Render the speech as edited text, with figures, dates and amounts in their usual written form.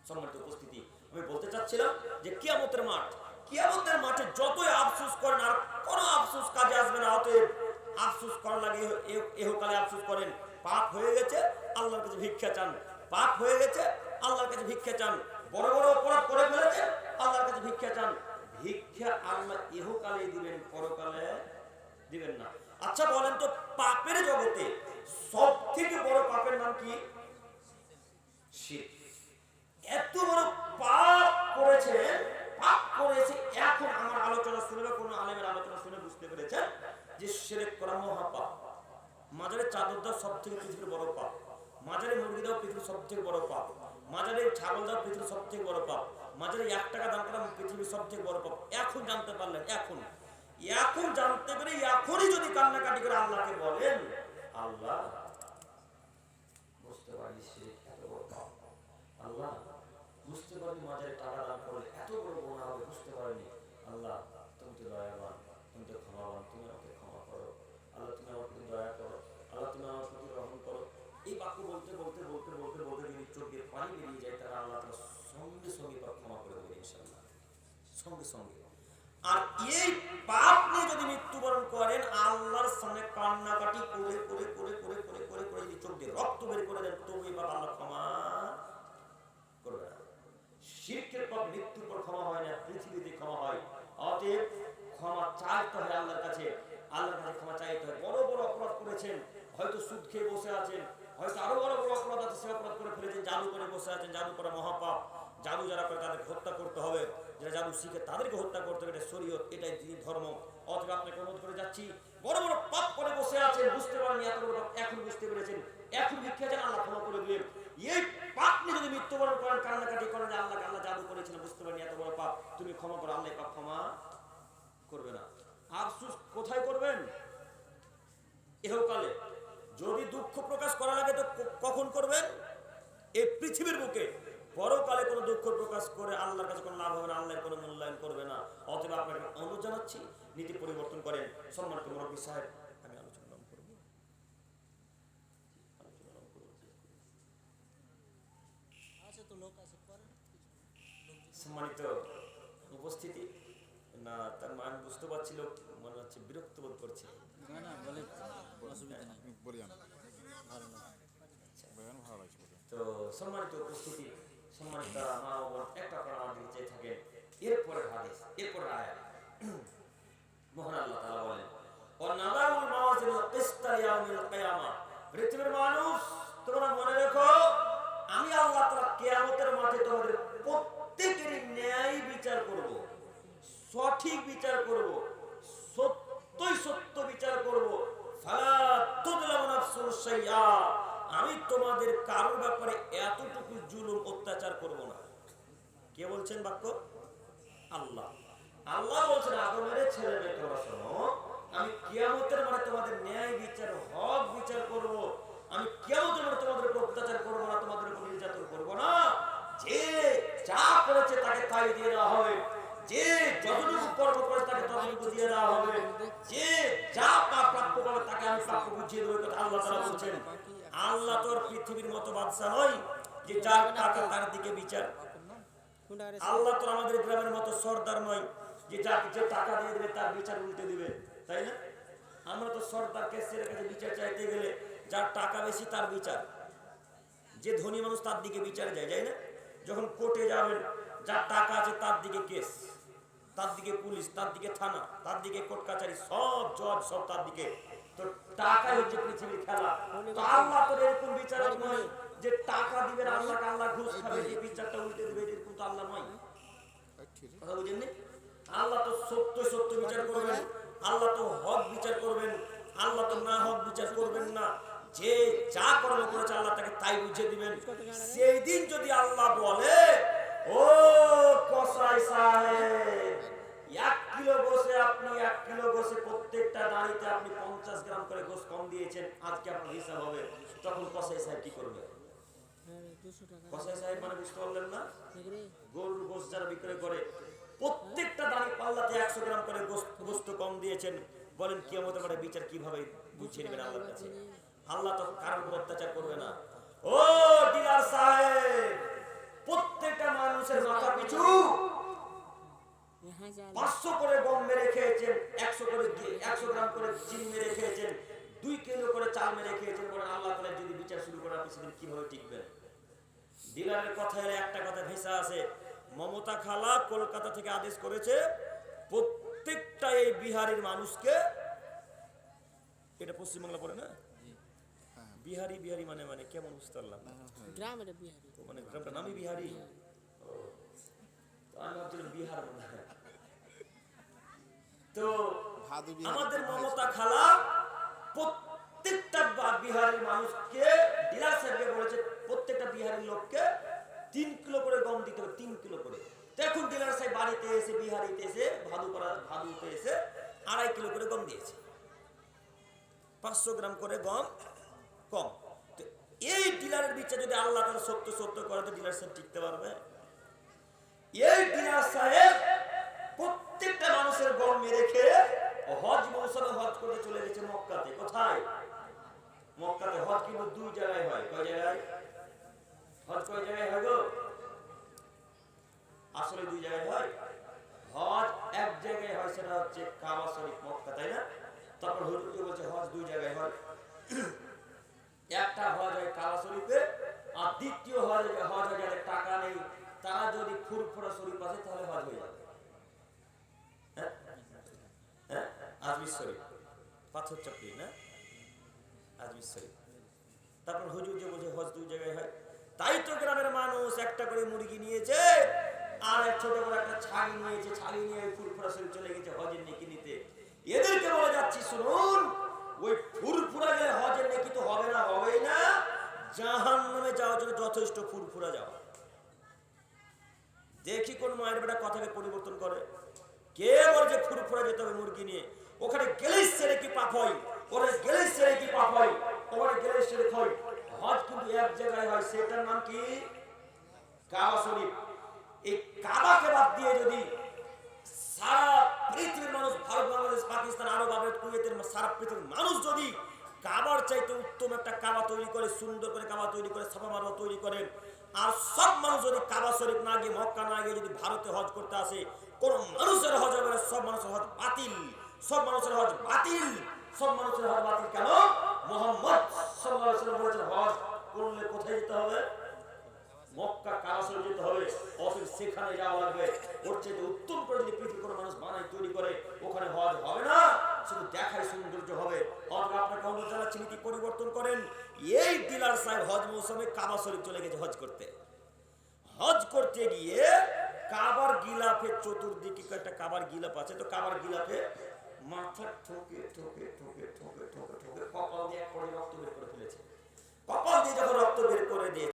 সম্মানিত উপস্থিতি, আমি বলতে চাচ্ছিলাম যে কিয়ামতের মাঠে যতই আফসোস করেন আর কোনো আফসোস কাজে আসবে না। অতএব আফসোস করার লাগে এহকালে আফসোস করেন। পাপ হয়ে গেছে, আল্লাহর কাছে ভিক্ষা চান। পাপ হয়ে গেছে, আল্লাহর কাছে ভিক্ষা চান। বড় বড় অপরাধ করে ফেলেছেন, আল্লাহর কাছে ভিক্ষা চান। ভিক্ষা আল্লাহ ইহকালে দিবেন, পরকালে দিবেন না। আচ্ছা বলেন তো, পাপের জগতে সব থেকে বড় পাপের নাম কি? শিরক। এত বড় পাপ করেছে, এখন আমার আলোচনা শুনে কোন আলেমের আলোচনা শুনে বুঝতে পেরেছেন যে শিরক করা মহাপাপ। মাজারে চাদর দেওয়া সব থেকে পৃথিবীর বড় পাপ। মাজারে মুরগি দেওয়া পৃথিবীর সব থেকে বড় পাপ। মাজারে ছাগল দেওয়া পৃথিবীর সব থেকে বড় পাপ। মাজারে 1 টাকা দান করা পৃথিবীর সব থেকে বড় পাপ। এখন জানতে পারলেন, এখন জানতে পেরে এখনই যদি কান্নাকাটি করে আল্লাহকে বলেন, আল্লাহ বুঝতে পারি শিরক এত বড় পাপ, আল্লাহ বুঝতে পারি মাজারে টাকা দান করলে এত বড় গুনাহ হবে, বুঝতে পারিনি, আল্লাহ তুমি তো দয়াবান, তুমি তো ক্ষমাবান, তুমি আমাকে ক্ষমা করো, আল্লাহ তুমি আমার প্রতি দয়া করো, আল্লাহ তুমি আমার প্রতি রহম করো। এই বাক্য বলতে বলতে বলতে বলতে বলতে যদি চোখ দিয়ে পানি বেরিয়ে যায়, তারা আল্লাহ তারা সঙ্গে সঙ্গে ক্ষমা করে দেবে ইনশাআল্লাহ, সঙ্গে সঙ্গে। আর এই পাপ নিয়ে যদি মৃত্যুবরণ করেন, আল্লাহর সামনে কান্নাকাটি করে করে করে করে করে করে করে যদি চোখ দিয়ে রক্ত বের করে দেন, তবে বাবা আল্লাহ ক্ষমা করবে না। শিরকের পর মৃত্যুর পর ক্ষমা হয় না, পৃথিবীতে ক্ষমা হয়। অতএব ক্ষমা চাইতে হয় আল্লাহর কাছে, ক্ষমা চাইতে হয়। বড় বড় অপরাধ করেছেন, হয়তো সুদ খেয়ে বসে আছেন, হয়তো আরো বড় বড় অপরাধ আছে, সে অপরাধ করে ফেলেছেন, জাদু করে বসে আছেন, জাদু করা মহাপাপ। জাদু যারা করে তাদেরকে হত্যা করতে হবে, যারা জাদু শিখে তাদেরকে হত্যা করতে হবে, এটা শরীয়ত, এটাই ধর্ম। অথবা আপনাকে অনুরোধ করে যাচ্ছি, বড় বড় পাপ করে বসে আছেন, বুঝতে পারেন এত বড় পাপ, এখন বুঝতে পেরেছেন, এখন ভিক্ষা চান, আল্লাহ ক্ষমা করে দিলেন। এই পাপ নিয়ে যদি মৃত্যুবরণ করেন, কান্নাকাটি করেন যে আল্লাহ জাদু করেছিলেন, বুঝতে পারেন এত বড় পাপ, তুমি ক্ষমা করো, আল্লাহ পাপ ক্ষমা করবে না। আফসোস কোথায় করবেন? ইহকালে। যদি দুঃখ প্রকাশ করা লাগে তো কখন করবেন? এই পৃথিবীর বুকে। পরকালে কোনো দুঃখ প্রকাশ করে আল্লাহর কাছে কোনো লাভ হবে না, আল্লাহর কোনো মূল্যায়ন করবে না। অতএব আপনাকে অনুরোধ জানাচ্ছি, নীতি পরিবর্তন করেন। সম্মানিত মুরব্বী সাহেব, আমি আলোচনা করব। সম্মানিত উপস্থিতি, না তার মান বুঝতে পারছিল, মনে হচ্ছে বিরক্ত বোধ করছে। তো সম্মানিত উপস্থিতি, সম্মানিত মা ও বোন, একটা কথা আমাদের চেয়ে থাকেন। এরপরে হাদিস, এরপরে আয়াত, মহান আল্লাহ তাআলা বলেন, ওয়া নাদাউল মাওয়াজিনুল কিসতা লিয়াউমিল কিয়ামা। পৃথিবীর মানুষ, তোমরা মনে রেখো, আমি আল্লাহ তাআলা কিয়ামতের মাঠে তোমাদের প্রত্যেকের ন্যায় বিচার করব, সঠিক বিচার করব, সত্যই সত্য বিচার করব। ফালা তুযলামু নাফসুন শাইআ, আমি তোমাদের কারোর ব্যাপারে এতটুকু জুলুম অত্যাচার করব না। কে বলছেন বাক্য? আল্লাহ। আল্লাহ বলছেন, আদমের ছেলে মেয়ে তোমরা শোনো, আমি কিয়ামতের মাঠে তোমাদের ন্যায় বিচার, হক বিচার করব। আমি কিয়ামতের মাঠে তোমাদের উপর অত্যাচার করব না, তোমাদের উপর নির্যাতন করব না। যে যা করেছে তাকে তাই দিয়ে দেওয়া হবে, যে যতটুকু কর্ম করে তাকে ততটুকু দিয়ে দেওয়া হবে, যে যা প্রাপ্য পাবে তাকে আমি প্রাপ্য বুঝিয়ে দেবো। কথা আল্লাহ তাআলা বলছেন। আল্লাহ তোর পৃথিবীর মতো বাদশা নয় যে যার টাকা তার দিকে বিচার। আল্লাহ তো আমাদের গ্রামের মতো সর্দার নয় যে যে টাকা দিয়ে দেবে তার বিচার উল্টে দিবে, তাই না? আমরা তো সর্দার কেসের কাছে বিচার চাইতে গেলে যার টাকা বেশি তার বিচার, যে ধনী মানুষ তার দিকে বিচার যায়, যাই না? যখন কোর্টে যাবেন, যার টাকা আছে তার দিকে কেস, তার দিকে পুলিশ, তার দিকে থানা, তার দিকে কোর্ট কাচারি, সব জজ সব তার দিকে। তো টাকা হচ্ছে পৃথিবীর খেলা। তো আল্লাহ তো এরকম বিচারক নয় যে টাকা দিবেন আল্লাহকে, আল্লাহ ঘুষ খাবে, এই বিচারটা উল্টে দিবে, এরকম তো আল্লাহ নয়। কথা বুঝেননি? আল্লাহ তো সত্য সত্য বিচার করবেন, আল্লাহ তো হক বিচার করবেন, আল্লাহ তো না হক বিচার করবেন না। যে যা কর্ম করেছে আল্লাহ তাকে তাই বুঝিয়ে দিবেন। সেই দিন যদি আল্লাহ বলে, ও কসাই সাহেব, 1 কিলো গোশে আপনি 1 কিলো গোশে প্রত্যেকটা দাঁড়িতে আপনি 50 গ্রাম করে গোশ কম দিয়েছেন, আজকে আপনার হিসাব হবে, তখন কসাই সাহেব কি করবে? কসাই সাহেব মানে বুঝতে পারলেন না? গরুর গোশ যারা বিক্রয় করে, প্রত্যেকটা দাঁড়ি পাল্লাতে 100 গ্রাম করে গোশত কম দিয়েছেন, বলেন কিয়ামতের মাঠে বিচার কিভাবে বুঝিয়ে নেবেন আল্লাহর কাছে? আল্লাহ তো কারোর উপর অত্যাচার করবে না। ও ডিলার সাহেব, প্রত্যেকটা 500 করে গম মেরে খেয়েছেন, 100 গ্রাম করে চিনি মেরে খেয়েছেন, 2 কিলো করে চাল মেরে খেয়েছেন, বলেন আল্লাহ তাআলা যদি বিচার শুরু করেন আপনি সেদিন কিভাবে টিকবেন? ডিলারের কথা একটা কথা ভেসা আছে, মমতা খালা কলকাতা থেকে আদেশ করেছে প্রত্যেকটা এই বিহারের মানুষকে, এটা পশ্চিমবাংলা পড়ে না, বিহারি বিহারি মানে মানে কেমন বুঝতে পারলাম না, গ্রামের বিহারি, মানে গ্রামটা নামই বিহারি, তো আমি ভাবছিলাম বিহার মনে হয়। তো আমাদের মমতা খালা প্রত্যেকটা বিহারের মানুষকে, ডিলার সাহেবকে বলেছে প্রত্যেকটা বিহারের লোককে 3 কিলো করে গম দিতে হবে, 3 কিলো করে। তো এখন ডিলার সাহেব বাড়িতে এসে, বিহারিতে এসে, ভাদুতে এসে 2.5 কিলো করে গম দিয়েছে, 500 গ্রাম করে গম কম। তো এই ডিলারের বিচার যদি আল্লাহ তাআলা সত্য করে তো ডিলার সাহেব টিকতে পারবে? এই ডিলার সাহেব প্রত্যেকটা মানুষের গম মেরে খেয়ে হজ মৌসুমে হজ করতে চলে গেছে মক্কাতে। কোথায়? মক্কাতে। হজ কিন্তু 2 জায়গায় হয়। কয় জায়গায় হজ? কয় জায়গায় হয় গো? আসলে 2 জায়গায় হয়। হজ এক জায়গায় হয়, সেটা হচ্ছে কাবা শরীফ মক্কা, তাই না? তারপর হুজুর বলছে হজ 2 জায়গায় হয়। একটা হজ হয় কাবা শরীফে, আর দ্বিতীয় হজ হয় যাদের টাকা নেই, তারা যদি ফুরফুরা শরীফ আছে তাহলে হজ হয়ে যাবে। হ্যাঁ, আজমির শরীফ, পাথর চাপড়ি না, আজমির শরীফ। তারপর হুজুর যে বলছে হজ 2 জায়গায় হয়। তাই তো গ্রামের মানুষ একটা করে মুরগি নিয়েছে, আর এক ছোট করে একটা ছাগি নিয়েছে, ছাগি নিয়ে ফুরফুরা শরীফ চলে গেছে হজের নেকি নিতে। এদেরকে বলে যাচ্ছি শুনুন, ওই ফুরফুরা গেলে হজের নেকি তো হবে না, হবেই না, জাহান্নামে যাওয়ার জন্য যথেষ্ট ফুরফুরা যাওয়া। দেখি কোন মায়ের বেটা কথাকে পরিবর্তন করে। কে বলছে ফুরফুরা যেতে হবে মুরগি নিয়ে? ওখানে গেলেই সেরে কি পাপ হয়, ওখানে গেলেই সেরে কি পাপ হয়, ওখানে গেলেই সেরে হয়। হজ কিন্তু এক জায়গায় হয়, সেটার নাম কি? কাবা শরীফ। এই কাবাকে বাদ দিয়ে যদি সারা পৃথিবীর মানুষ, ভারত, বাংলাদেশ, পাকিস্তান, আরব, আমিরাত, কুয়েতের সারা পৃথিবীর মানুষ যদি কাবার চাইতে উত্তম একটা কাবা তৈরি করে, সুন্দর করে কাবা তৈরি করে, সাফা মারওয়া তৈরি করেন, আর সব মানুষ যদি কাবা শরীফ না গিয়ে, মক্কা না গিয়ে যদি ভারতে হজ করতে আসে, কোন মানুষের হজ হবে না, সব মানুষের হজ বাতিল, সব মানুষের হজ বাতিল, সব মানুষের হজ বাতিল। কেন? মুহাম্মদ সাল্লাল্লাহু আলাইহি ওয়াসাল্লাম বলেছেন হজ করলে কোথায় যেতে হবে? মক্কা, কাবা শরীফ যেতে হবে, অথচ সেখানে যাওয়া লাগবে। ওর চেয়ে উত্তম করে যদি পৃথিবীর কোনো মানুষ বানায় তৈরি করে, ওখানে হজ হবে না, শুধু দেখায় সৌন্দর্য হবে। অথবা আপনাকে অনুরোধ জানাচ্ছি নীতি পরিবর্তন করেন। এই ডিলার সাহেব হজ মৌসুমে কাবা শরীফ চলে গেছে হজ করতে। হজ করতে গিয়ে কাবার গিলাফের চতুর্দিকে একটা কাবার গিলাফ আছে, তো কাবার গিলাফে মাথা ঠোকে ঠোকে ঠোকে ঠোকে ঠোকে ঠোকে কপাল দিয়ে এক পরে রক্ত বের করে ফেলেছে। কপাল দিয়ে যখন রক্ত বের করে দিয়েছে,